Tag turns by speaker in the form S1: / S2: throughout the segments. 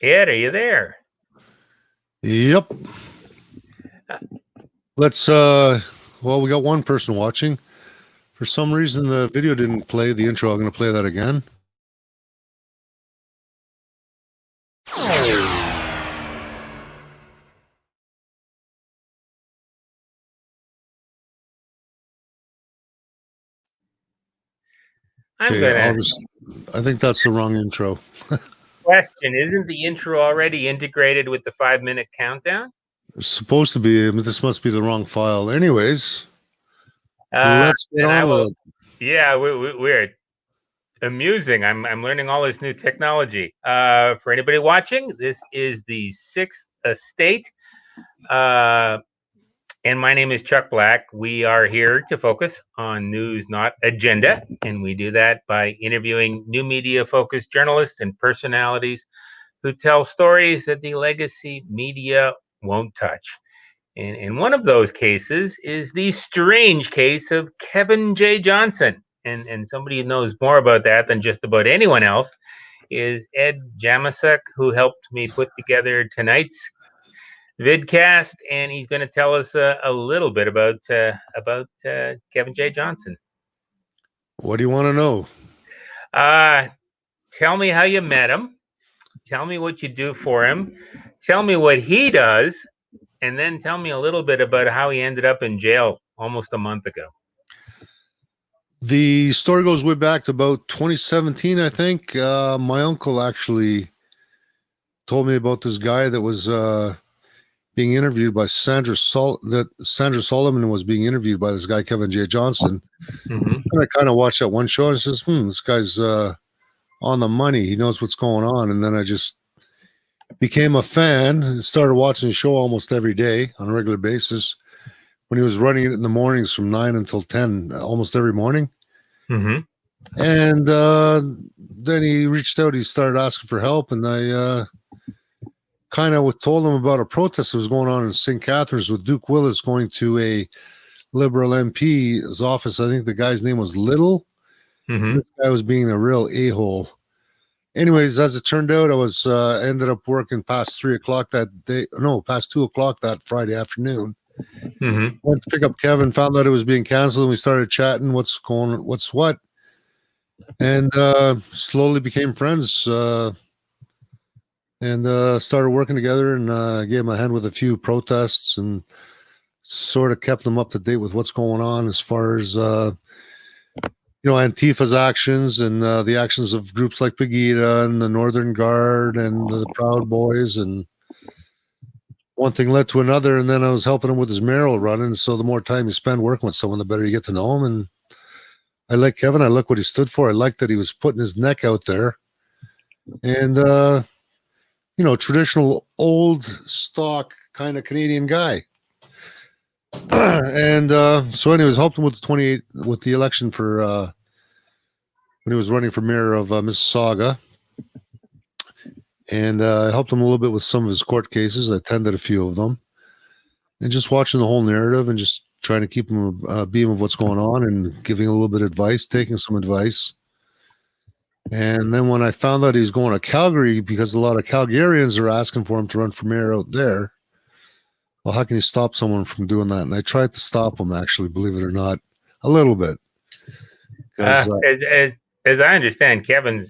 S1: Ed, are you there?
S2: Yep. Let's well, we got one person watching. For some reason the video didn't play the intro. I'm going to play that again. I think that's the wrong intro.
S1: Question, isn't the intro already integrated with the 5-minute countdown?
S2: It's supposed to be, but this must be the wrong file. Anyways, let's get on with it.
S1: Yeah, we're amusing. I'm learning all this new technology. For anybody watching, this is the Sixth Estate. And my name is Chuck Black. We are here to focus on news, not agenda. And we do that by interviewing new media-focused journalists and personalities who tell stories that the legacy media won't touch. And one of those cases is the strange case of Kevin J. Johnson. And somebody who knows more about that than just about anyone else is Ed Jamnisek, who helped me put together tonight's vidcast, and he's going to tell us a little bit about Kevin J. Johnson.
S2: What do you want to know?
S1: Tell me how you met him. Tell me what you do for him. Tell me what he does, and then tell me a little bit about how he ended up in jail almost a month ago.
S2: The story goes way back to about 2017, I think. My uncle actually told me about this guy that was being interviewed by Sandra Solomon was being interviewed by this guy, Kevin J. Johnson. Mm-hmm. And I kind of watched that one show and says, this guy's on the money. He knows what's going on. And then I just became a fan and started watching the show almost every day on a regular basis. When he was running it in the mornings from 9 until 10, almost every morning. Mm-hmm. And then he reached out. He started asking for help. And I kind of told him about a protest that was going on in St. Catharines with Duke Willis going to a Liberal MP's office. I think the guy's name was Little. Mm-hmm. This guy was being a real a-hole. Anyways, as it turned out, I was ended up working past 3 o'clock that day. No, past 2 o'clock that Friday afternoon. Mm-hmm. Went to pick up Kevin, found out it was being canceled, and we started chatting. What's what? And slowly became friends. And started working together, and gave him a hand with a few protests and sort of kept him up to date with what's going on as far as, Antifa's actions and the actions of groups like Pegida and the Northern Guard and the Proud Boys. And one thing led to another, and then I was helping him with his mayoral run. And so the more time you spend working with someone, the better you get to know him. And I like Kevin. I like what he stood for. I like that he was putting his neck out there. And, traditional old stock kind of Canadian guy. And so anyways, helped him with the election for when he was running for mayor of Mississauga. And I helped him a little bit with some of his court cases. I attended a few of them. And just watching the whole narrative and just trying to keep him a beam of what's going on and giving a little bit of advice, taking some advice. And then when I found out he was going to Calgary, because a lot of Calgarians are asking for him to run for mayor out there, well, how can you stop someone from doing that? And I tried to stop him, actually, believe it or not, a little bit.
S1: As I understand, Kevin's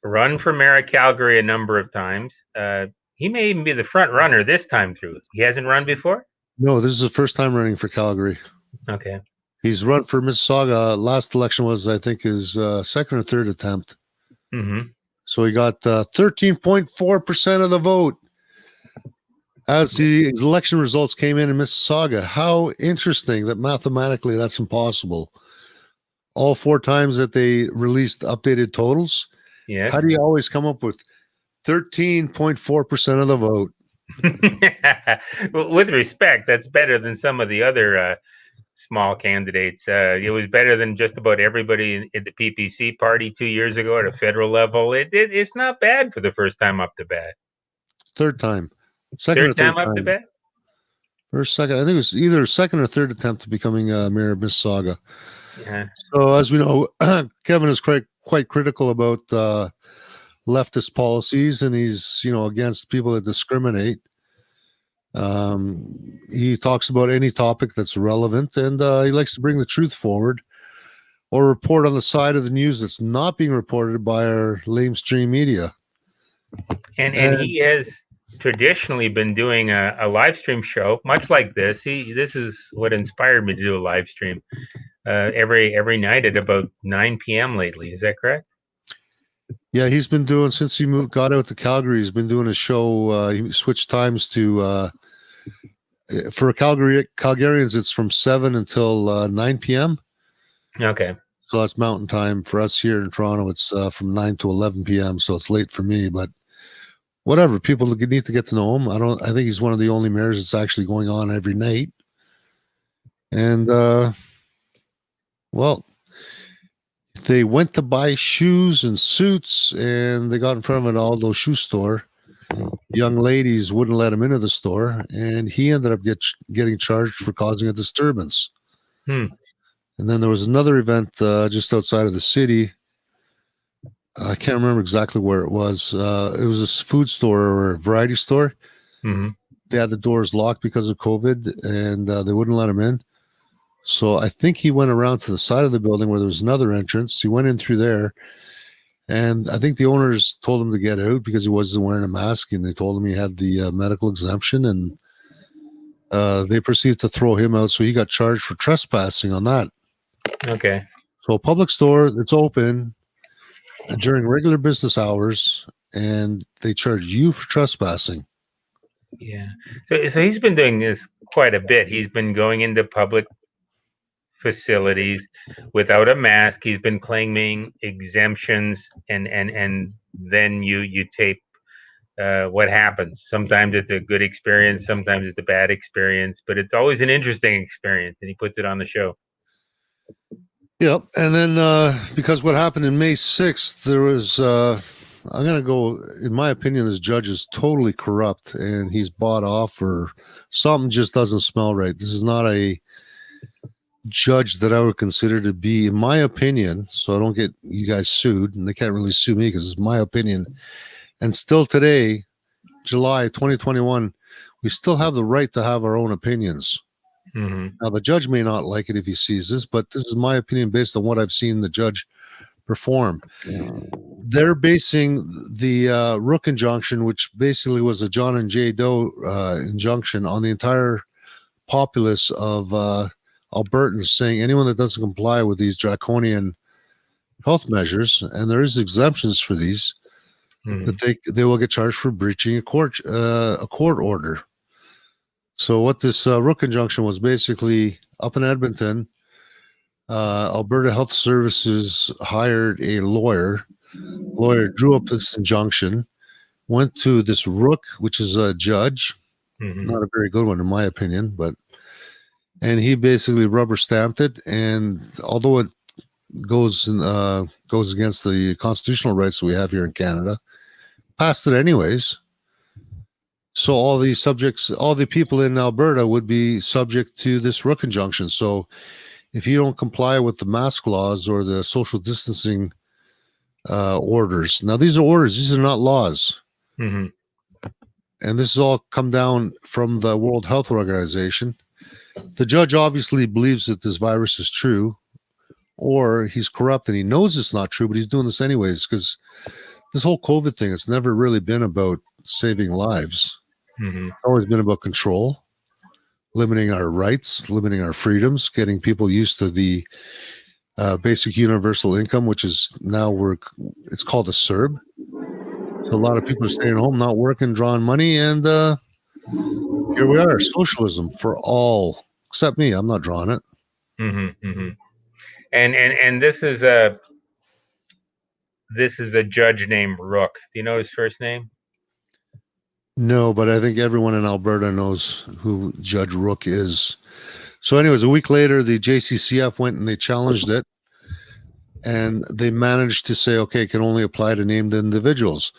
S1: run for mayor of Calgary a number of times. he may even be the front runner this time through. He hasn't run before?
S2: No, this is the first time running for Calgary.
S1: Okay.
S2: He's run for Mississauga. Last election was, I think, his second or third attempt.
S1: Mm-hmm.
S2: So he got 13.4% of the vote as the election results came in Mississauga. How interesting that mathematically that's impossible. All 4 times that they released updated totals,
S1: Yes.
S2: how do you always come up with 13.4% of the vote?
S1: Well, with respect, that's better than some of the other small candidates. It was better than just about everybody in the PPC party 2 years ago at a federal level. It's not bad for the first time up to bat.
S2: Third time. Second
S1: Third
S2: or third
S1: time up to bat?
S2: First, second. I think it was either second or third attempt to becoming mayor of Mississauga.
S1: Yeah.
S2: So as we know, Kevin is quite critical about leftist policies, and he's against people that discriminate. He talks about any topic that's relevant, and he likes to bring the truth forward or report on the side of the news that's not being reported by our lamestream media.
S1: And he has traditionally been doing a live stream show, much like this. This is what inspired me to do a live stream every night at about 9 p.m. lately. Is that correct?
S2: Yeah, he's been doing since he got out to Calgary. He's been doing a show. He switched times to for Calgarians. It's from 7 until 9 p.m.
S1: Okay.
S2: So that's Mountain Time. For us here in Toronto, it's from 9 to 11 p.m. So it's late for me, but whatever. People need to get to know him. I think he's one of the only mayors that's actually going on every night. And well, they went to buy shoes and suits, and they got in front of an Aldo shoe store. Young ladies wouldn't let him into the store, and he ended up getting charged for causing a disturbance. And then there was another event just outside of the city. I can't remember exactly where it was. It was a food store or a variety store.
S1: Mm-hmm.
S2: They had the doors locked because of COVID, and they wouldn't let him in. So I think he went around to the side of the building where there was another entrance. He went in through there, and I think the owners told him to get out because he wasn't wearing a mask, and they told him he had the medical exemption, and they proceeded to throw him out. So he got charged for trespassing on that.
S1: Okay.
S2: So a public store that's open during regular business hours, and they charge you for trespassing.
S1: Yeah. So he's been doing this quite a bit. He's been going into public facilities without a mask. He's been claiming exemptions, and then you tape what happens. Sometimes it's a good experience, sometimes it's a bad experience, but it's always an interesting experience, and he puts it on the show.
S2: Yep. And then because what happened in May 6th, there was I'm going to go, in my opinion, this judge is totally corrupt, and he's bought off, or something just doesn't smell right. This is not a judge that I would consider to be, in my opinion, so I don't get you guys sued, and they can't really sue me because it's my opinion. And still today, July 2021, we still have the right to have our own opinions.
S1: Mm-hmm.
S2: Now, the judge may not like it if he sees this, but this is my opinion based on what I've seen the judge perform. They're basing the Rook injunction, which basically was a John and Jay Doe injunction, on the entire populace of Albertans, saying anyone that doesn't comply with these draconian health measures, and there is exemptions for these, that they will get charged for breaching a court order. So what this Rook injunction was, basically up in Edmonton, Alberta Health Services hired a lawyer. Lawyer drew up this injunction, went to this Rook, which is a judge, not a very good one in my opinion, and he basically rubber stamped it. And although it goes against the constitutional rights that we have here in Canada, passed it anyways. So all these subjects, all the people in Alberta would be subject to this Rook injunction. So if you don't comply with the mask laws or the social distancing orders, now these are orders, these are not laws. And this has all come down from the World Health Organization. The judge obviously believes that this virus is true, or he's corrupt and he knows it's not true, but he's doing this anyways, because this whole COVID thing, it's never really been about saving lives.
S1: Mm-hmm.
S2: It's always been about control, limiting our rights, limiting our freedoms, getting people used to the basic universal income, which is now it's called a CERB. So a lot of people are staying home, not working, drawing money, and here we are, socialism for all except me. I'm not drawing it.
S1: Mm-hmm. Mm-hmm. And this is a judge named Rook. Do you know his first name?
S2: No, but I think everyone in Alberta knows who Judge Rook is. So, anyways, a week later, the JCCF went and they challenged it, and they managed to say, okay, it can only apply to named individuals.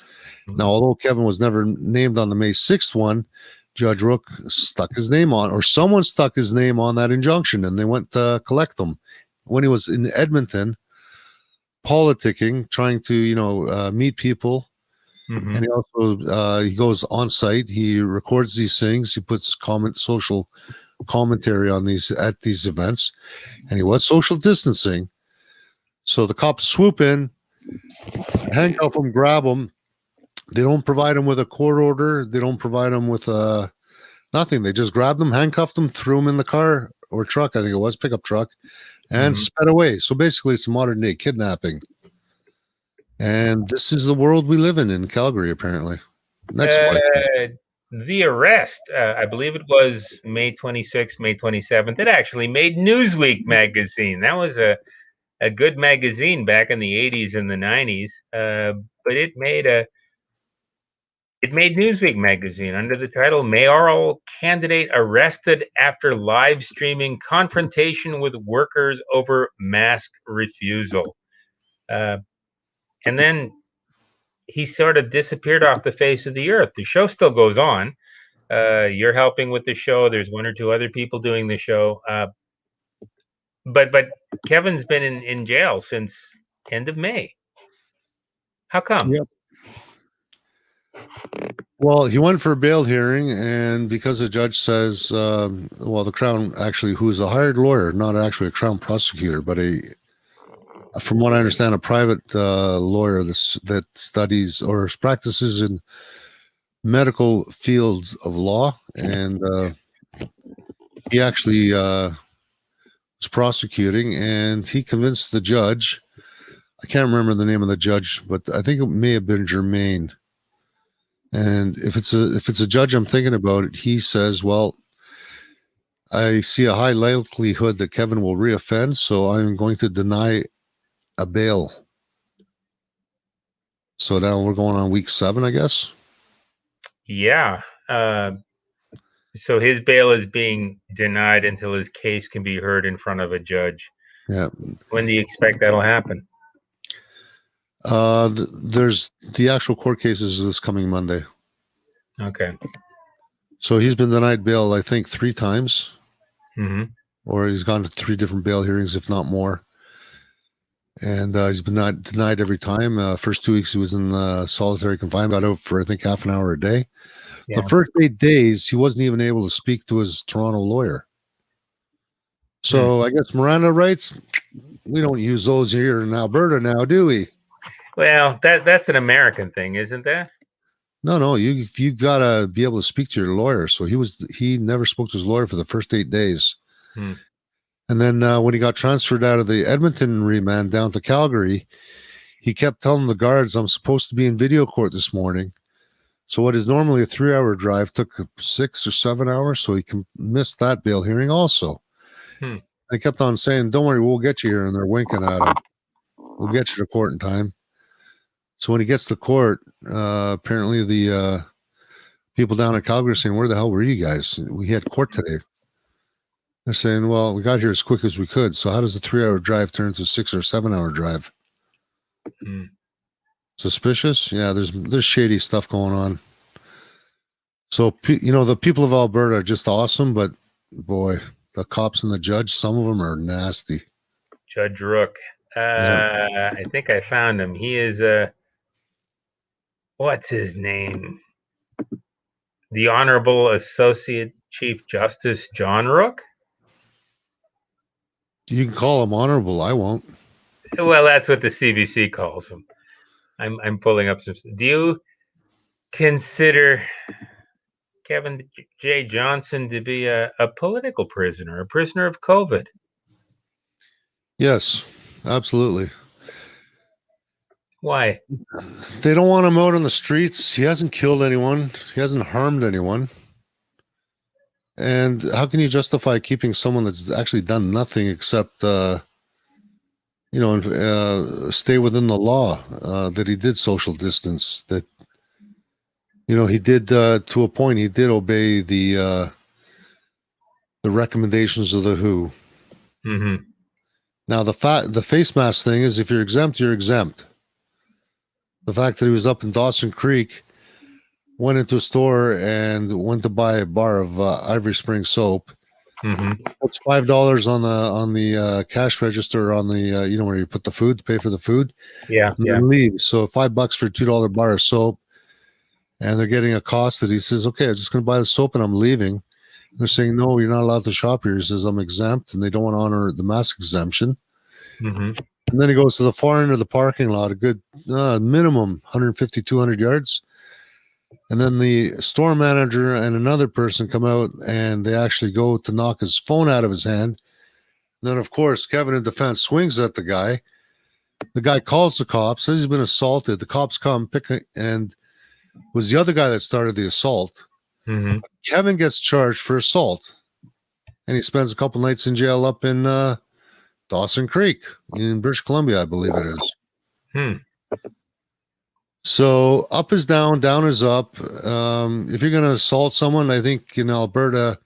S2: Now, although Kevin was never named on the May 6th one, Judge Rook stuck his name on, or someone stuck his name on that injunction, and they went to collect them. When he was in Edmonton, politicking, trying to, meet people,
S1: Mm-hmm.
S2: and he also he goes on site, he records these things, he puts social commentary on these at these events, and he was social distancing. So the cops swoop in, handcuff him, grab him. They don't provide him with a court order. They don't provide him with nothing. They just grabbed him, handcuffed him, threw him in the car or truck, I think it was, pickup truck, and
S1: Mm-hmm.
S2: sped away. So basically, it's modern day kidnapping. And this is the world we live in Calgary, apparently. Next question.
S1: The arrest, I believe it was May 26th, May 27th. It actually made Newsweek magazine. That was a good magazine back in the 80s and the 90s. But it made Newsweek magazine under the title "Mayoral Candidate Arrested After Live Streaming Confrontation with Workers Over Mask Refusal." And then he sort of disappeared off the face of the earth. The show still goes on. You're helping with the show. There's one or two other people doing the show. But Kevin's been in jail since end of May. How come?
S2: Yep. Well, he went for a bail hearing, and because the judge says, the Crown actually, who's a hired lawyer, not actually a Crown prosecutor, but from what I understand, a private lawyer that studies or practices in medical fields of law, and he actually was prosecuting, and he convinced the judge. I can't remember the name of the judge, but I think it may have been Germain. And if it's a judge I'm thinking about, he says, well, I see a high likelihood that Kevin will reoffend, so I'm going to deny a bail. So now we're going on week 7, I guess.
S1: Yeah. So his bail is being denied until his case can be heard in front of a judge.
S2: Yeah.
S1: When do you expect that'll happen?
S2: There's the actual court cases this coming Monday.
S1: Okay.
S2: So he's been denied bail, I think, 3 times.
S1: Mm-hmm.
S2: Or he's gone to 3 different bail hearings, if not more. And he's been denied every time. First 2 weeks he was in solitary confinement, got out for I think half an hour a day.
S1: Yeah.
S2: The first 8 days he wasn't even able to speak to his Toronto lawyer. So I guess Miranda rights, we don't use those here in Alberta now, do we?
S1: Well, that's an American thing, isn't that?
S2: No, you gotta be able to speak to your lawyer. So he never spoke to his lawyer for the first 8 days. And then when he got transferred out of the Edmonton remand down to Calgary, he kept telling the guards, I'm supposed to be in video court this morning. So what is normally a 3-hour drive took 6 or 7 hours. So he missed that bail hearing also. They kept on saying, don't worry, we'll get you here. And they're winking at him. We'll get you to court in time. So when he gets to court, apparently the people down in Calgary are saying, where the hell were you guys? We had court today. They're saying, well, we got here as quick as we could. So how does a 3-hour drive turn into a 6 or 7-hour drive? Suspicious? Yeah, there's shady stuff going on. So, the people of Alberta are just awesome, but boy, the cops and the judge, some of them are nasty.
S1: Judge Rook. I think I found him. He is what's his name? The Honorable Associate Chief Justice John Rook.
S2: You can call him honorable. I won't.
S1: Well, that's what the CBC calls him. I'm pulling up some. Do consider Kevin J. Johnson to be a political prisoner, a prisoner of COVID?
S2: Yes, absolutely.
S1: Why?
S2: They don't want him out on the streets. He hasn't killed anyone. He hasn't harmed anyone. And how can you justify keeping someone that's actually done nothing except, stay within the law? That he did social distance. That he did to a point. He did obey the recommendations of the WHO.
S1: Mm-hmm.
S2: Now the face mask thing is, if you're exempt, you're exempt. The fact that he was up in Dawson Creek, went into a store and went to buy a bar of Ivory Spring soap.
S1: Mm-hmm.
S2: Puts $5 on the cash register on the where you put the food to pay for the food.
S1: Yeah,
S2: and
S1: yeah.
S2: then leaves. So $5 for a $2 bar of soap, and they're getting accosted. He says, "Okay, I'm just going to buy the soap and I'm leaving." And they're saying, "No, you're not allowed to shop here." He says, "I'm exempt," and they don't want to honor the mask exemption.
S1: Mm-hmm.
S2: And then he goes to the far end of the parking lot, a good minimum 150, 200 yards. And then the store manager and another person come out, and they actually go to knock his phone out of his hand. And then, of course, Kevin in defense swings at the guy. The guy calls the cops, says he's been assaulted. The cops come, and it was the other guy that started the assault.
S1: Mm-hmm.
S2: Kevin gets charged for assault, and he spends a couple nights in jail up in Dawson Creek in British Columbia, I believe it is.
S1: Hmm.
S2: So up is down, down is up. If you're going to assault someone, I think in Alberta,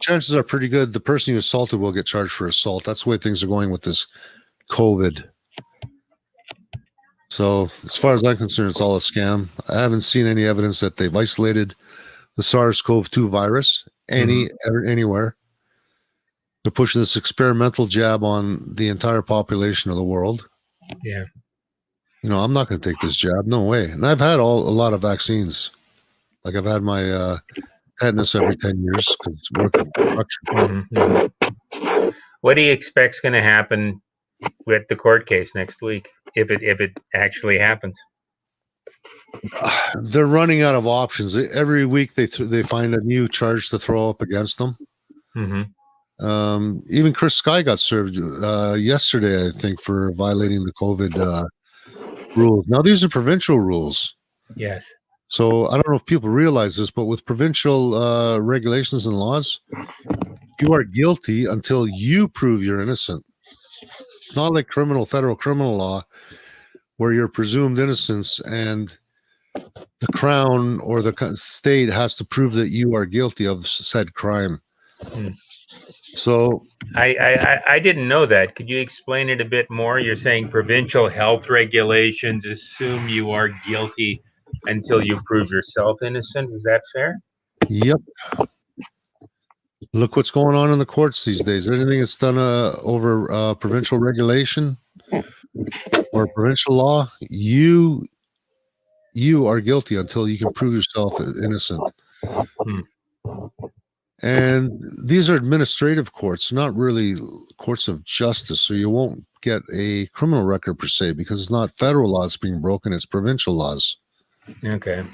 S2: chances are pretty good the person you assaulted will get charged for assault. That's the way things are going with this COVID. So as far as I'm concerned, it's all a scam. I haven't seen any evidence that they've isolated the SARS-CoV-2 virus anywhere. They're pushing this experimental jab on the entire population of the world.
S1: Yeah.
S2: I'm not going to take this jab. No way. And I've had a lot of vaccines. Like I've had my tetanus every 10 years because it's working construction.
S1: Mm-hmm. What do you expect's going to happen with the court case next week, if it actually happens?
S2: They're running out of options. Every week they find a new charge to throw up against them.
S1: Mm-hmm.
S2: Even Chris Sky got served yesterday, I think, for violating the COVID rules. Now, these are provincial rules.
S1: Yes.
S2: So I don't know if people realize this, but with provincial regulations and laws, you are guilty until you prove you're innocent. It's not like federal criminal law, where you're presumed innocence and the Crown or the state has to prove that you are guilty of said crime. So
S1: I didn't know that. Could you explain it a bit more? You're saying provincial health regulations assume you are guilty until you prove yourself innocent. Is that fair?
S2: Yep. Look what's going on in the courts these days. Anything that's done over provincial regulation or provincial law, you are guilty until you can prove yourself innocent. And these are administrative courts, not really courts of justice. So you won't get a criminal record per se, because it's not federal laws being broken, it's provincial laws.
S1: Okay.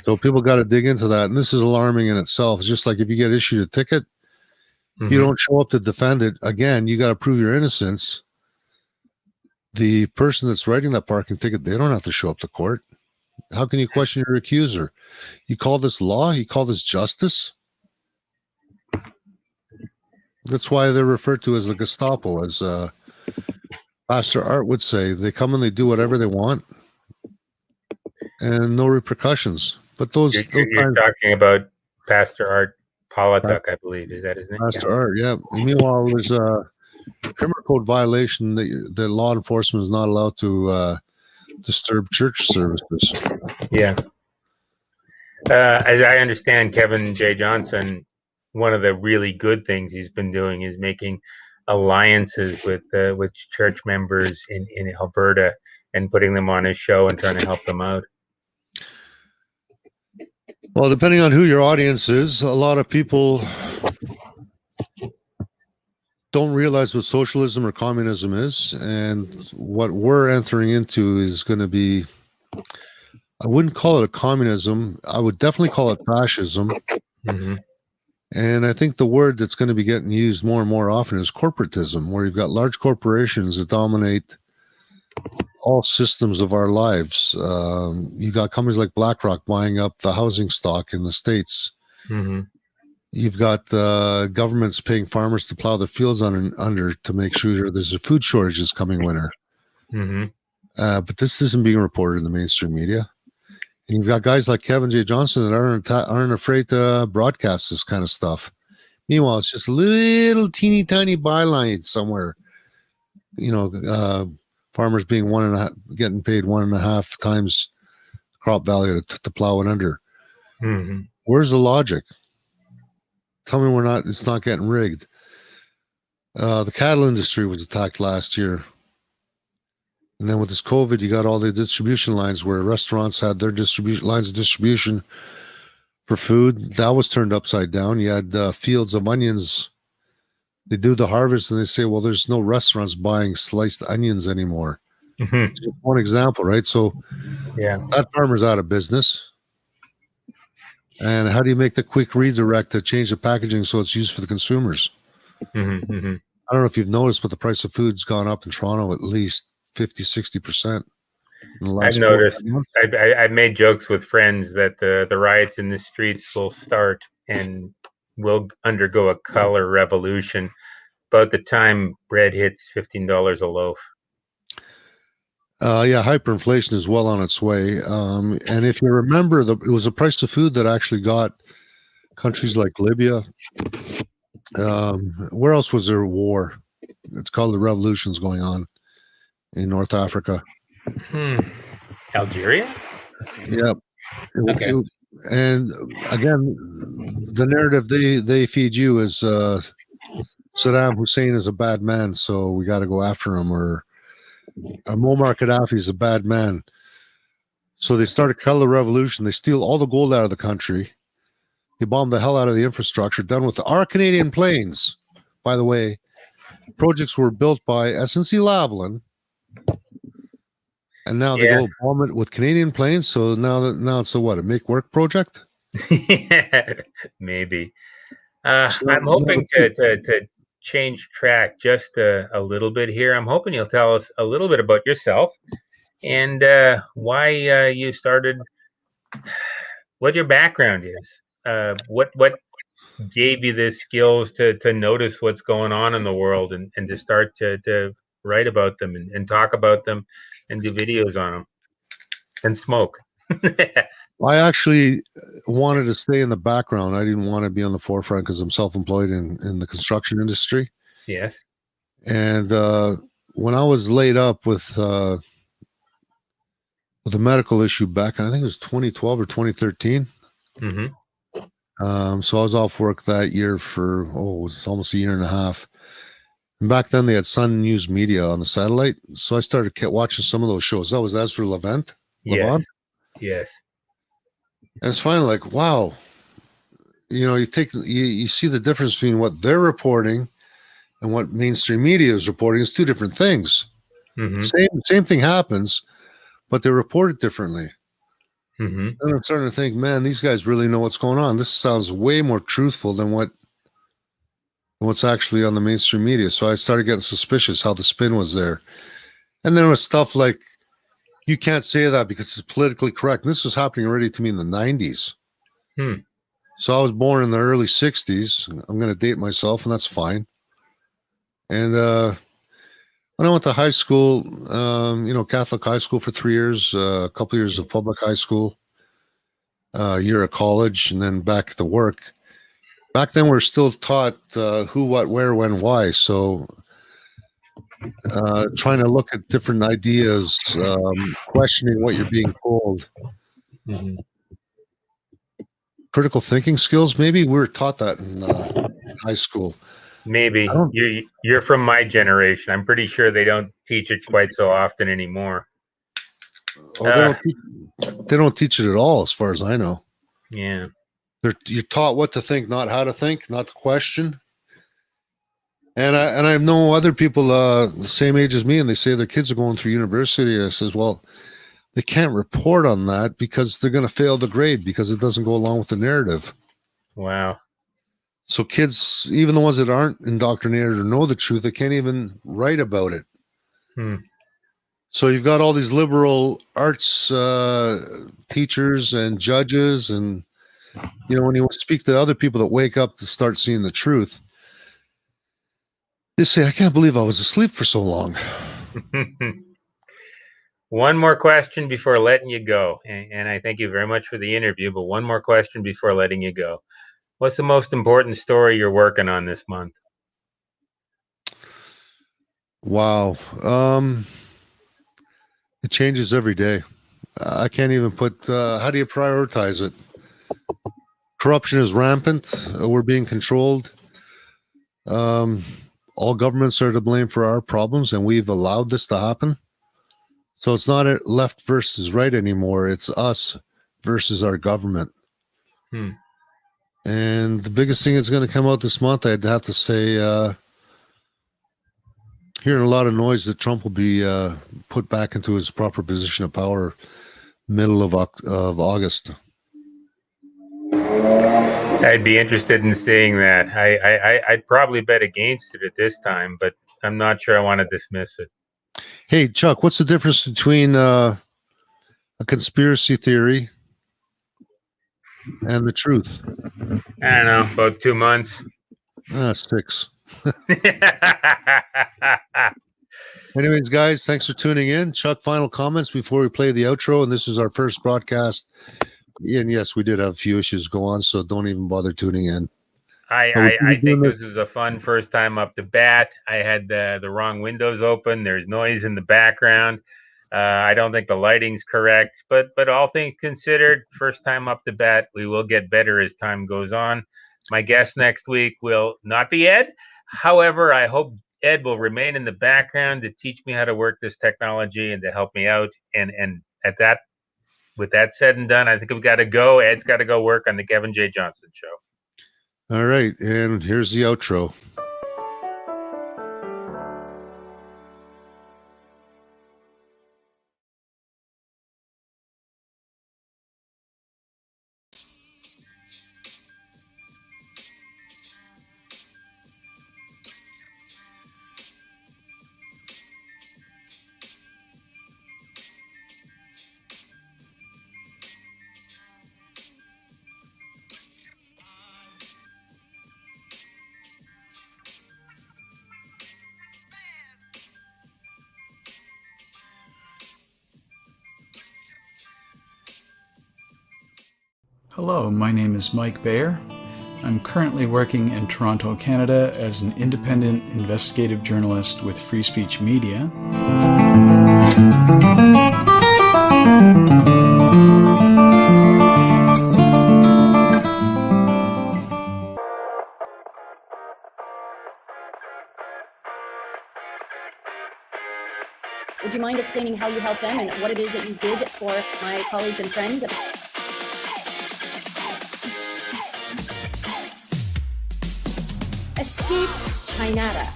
S2: So people got to dig into that. And this is alarming in itself. It's just like if you get issued a ticket, you don't show up to defend it. Again, you got to prove your innocence. The person that's writing that parking ticket, they don't have to show up to court. How can you question your accuser? You call this law? You call this justice? That's why they're referred to as the Gestapo, as Pastor Art would say. They come and they do whatever they want, and no repercussions. But you're
S1: talking about Pastor Art Polituk, I believe. Is that his name?
S2: Pastor Art, yeah. Meanwhile, there's a criminal code violation that law enforcement is not allowed to disturb church services.
S1: Yeah. As I understand, Kevin J. Johnson, one of the really good things he's been doing is making alliances with church members in Alberta and putting them on his show and trying to help them out.
S2: Well, depending on who your audience is, a lot of people don't realize what socialism or communism is, and what we're entering into is going to be I wouldn't call it a communism. I would definitely call it fascism.
S1: Mm-hmm.
S2: And I think the word that's going to be getting used more and more often is corporatism, where you've got large corporations that dominate all systems of our lives. You got companies like BlackRock buying up the housing stock in the States.
S1: Mm-hmm.
S2: You've got governments paying farmers to plow the fields under to make sure there's a food shortage this coming winter.
S1: Mm-hmm.
S2: But this isn't being reported in the mainstream media. And you've got guys like Kevin J. Johnson that aren't afraid to broadcast this kind of stuff. Meanwhile, it's just a little teeny tiny byline somewhere. Farmers being getting paid 1.5 times crop value to plow it under.
S1: Mm-hmm.
S2: Where's the logic? Tell me it's not getting rigged. The cattle industry was attacked last year. And then with this COVID, you got all the distribution lines where restaurants had their distribution lines of distribution for food. That was turned upside down. You had fields of onions. They do the harvest and they say, well, there's no restaurants buying sliced onions anymore.
S1: Mm-hmm.
S2: Just one example, right? So
S1: Yeah.
S2: that farmer's out of business. And how do you make the quick redirect to change the packaging so it's used for the consumers?
S1: Mm-hmm. Mm-hmm.
S2: I don't know if you've noticed, but the price of food's gone up in Toronto at least 50-60% in the
S1: I've
S2: last 4
S1: noticed.
S2: months.
S1: I've made jokes with friends that the riots in the streets will start and will undergo a color revolution about the time bread hits $15 a loaf.
S2: Yeah, hyperinflation is well on its way. And if you remember, it was the price of food that actually got countries like Libya. Where else was there a war? It's called the revolutions going on in North Africa.
S1: Algeria?
S2: Yeah.
S1: Okay.
S2: And again, the narrative they feed you is Saddam Hussein is a bad man, so we got to go after him, or Muammar Gaddafi is a bad man. So they start a color revolution. They steal all the gold out of the country. They bomb the hell out of the infrastructure, done with our Canadian planes. By the way, projects were built by SNC-Lavalin, and now they go bomb it with Canadian planes. So now it's a make work project?
S1: Maybe. I'm hoping to change track just a little bit here. I'm hoping you'll tell us a little bit about yourself and why you started, what your background is, what gave you the skills to notice what's going on in the world and to start to write about them and talk about them and do videos on them and smoke.
S2: I actually wanted to stay in the background. I didn't want to be on the forefront because I'm self-employed in the construction industry.
S1: Yes.
S2: And when I was laid up with a medical issue back, and I think it was 2012 or 2013.
S1: Mm-hmm.
S2: So I was off work that year for, it was almost a year and a half. And back then they had Sun News Media on the satellite. So I started watching some of those shows. That was Ezra Levant.
S1: Yes. Yes.
S2: And it's finally like, wow, you see the difference between what they're reporting and what mainstream media is reporting is two different things.
S1: Mm-hmm.
S2: Same thing happens, but they report it differently.
S1: Mm-hmm.
S2: And I'm starting to think, man, these guys really know what's going on. This sounds way more truthful than what's actually on the mainstream media. So I started getting suspicious how the spin was there. And then there was stuff like, you can't say that because it's politically correct. This was happening already to me in the 90s. So I was born in the early 60s. I'm going to date myself, and that's fine. And when I went to high school, Catholic high school for 3 years, a couple years of public high school, a year of college, and then back to work. Back then, we were still taught who, what, where, when, why. So trying to look at different ideas, questioning what you're being told.
S1: Mm-hmm.
S2: Critical thinking skills, maybe we were taught that in high school.
S1: Maybe you're from my generation. I'm pretty sure they don't teach it quite so often anymore.
S2: Oh, they don't teach it at all, as far as I know.
S1: Yeah,
S2: you're taught what to think, not how to think, not to question. And I know other people the same age as me, and they say their kids are going through university. And I says, well, they can't report on that because they're going to fail the grade because it doesn't go along with the narrative.
S1: Wow.
S2: So kids, even the ones that aren't indoctrinated or know the truth, they can't even write about it. So you've got all these liberal arts teachers and judges, and when you speak to other people that wake up to start seeing the truth, they say, "I can't believe I was asleep for so long."
S1: One more question before letting you go, and I thank you very much for the interview, but one more question before letting you go. What's the most important story you're working on this month?
S2: Wow. It changes every day. I can't even put, how do you prioritize it? Corruption is rampant. We're being controlled. All governments are to blame for our problems, and we've allowed this to happen. So it's not a left versus right anymore. It's us versus our government. And the biggest thing that's going to come out this month, I'd have to say, hearing a lot of noise that Trump will be put back into his proper position of power middle of August.
S1: I'd be interested in seeing that. I'd probably bet against it at this time, but I'm not sure I want to dismiss it.
S2: Hey, Chuck, what's the difference between a conspiracy theory and the truth?
S1: I don't know, about 2 months.
S2: 6. Anyways, guys, thanks for tuning in. Chuck, final comments before we play the outro. And this is our first broadcast. And yes, we did have a few issues go on, so don't even bother tuning in.
S1: I think this was a fun first time up to bat. I had the wrong windows open. There's noise in the background. I don't think the lighting's correct, but all things considered, first time up to bat. We will get better as time goes on. My guest next week will not be Ed. However, I hope Ed will remain in the background to teach me how to work this technology and to help me out. And with that said and done, I think we've got to go. Ed's got to go work on the Kevin J. Johnson show.
S2: All right, and here's the outro.
S3: Hello, my name is Mike Bayer. I'm currently working in Toronto, Canada as an independent investigative journalist with Free Speech Media.
S4: Would you mind explaining how you help them and what it is that you did for my colleagues and friends? Escape Chinata.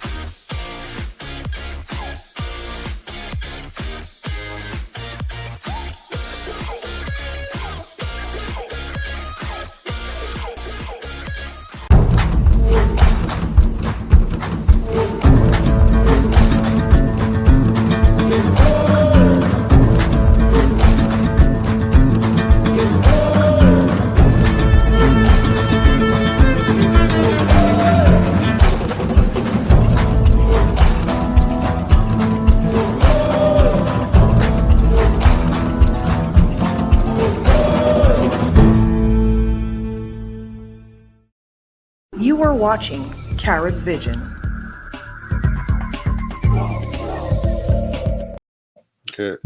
S5: You are watching Carrot Vision.
S2: Okay.